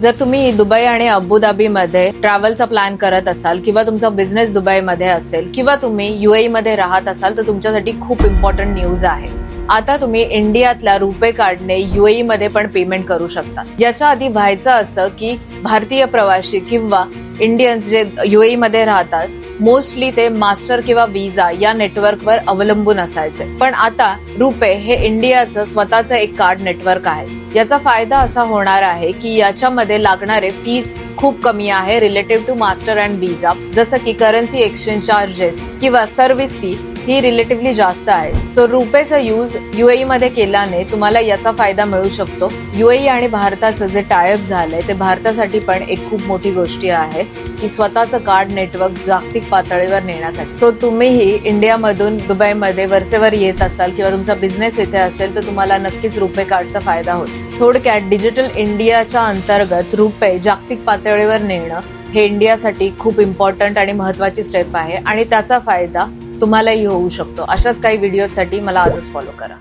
जर तुम्ही दुबई आणि अबुधाबीमध्ये ट्रॅव्हलचा प्लॅन करत असाल किंवा तुमचा बिझनेस दुबईमध्ये असेल किंवा तुम्ही UAE मध्ये राहत असाल तर तुमच्यासाठी खूप इम्पॉर्टंट न्यूज आहे. आता तुम्ही इंडियातल्या रुपे कार्डने UAE मध्ये पण पेमेंट करू शकता. याच्या आधी व्हायचं असं की भारतीय प्रवासी किंवा इंडियन्स जे UAE मध्ये राहतात मोस्टली ते मास्टर किंवा विजा या नेटवर्कवर अवलंबून असायचे. पण आता रुपे हे इंडियाचं स्वतःचं एक कार्ड नेटवर्क आहे. याचा फायदा असा होणार आहे की याच्यामध्ये लागणारे फीज खूप कमी आहे रिलेटिव्ह टू मास्टर अँड विजा. जसं की करन्सी एक्सचेंज चार्जेस किंवा सर्व्हिस फी ही रिलेटिव्हली जास्त आहे. सो रुपेचा यूज UAE मध्ये केल्याने तुम्हाला याचा फायदा मिळू शकतो. UAE आणि भारताचं जे टायअप झालंय ते भारतासाठी पण एक खूप मोठी गोष्ट आहे की स्वतःचं कार्ड नेटवर्क जागतिक पातळीवर नेण्यासाठी. सो तुम्हीही इंडियामधून दुबईमध्ये वरचेवर येत असाल किंवा तुमचा बिझनेस इथे असेल तर तुम्हाला नक्कीच रुपे कार्डचा फायदा होईल. थोडक्यात डिजिटल इंडियाच्या अंतर्गत रुपे जागतिक पातळीवर नेणं हे इंडियासाठी खूप इम्पॉर्टंट आणि महत्वाची स्टेप आहे आणि त्याचा फायदा तुम्हालाही होऊ शकतो. अशाच काही व्हिडिओसाठी मला आजच फॉलो करा.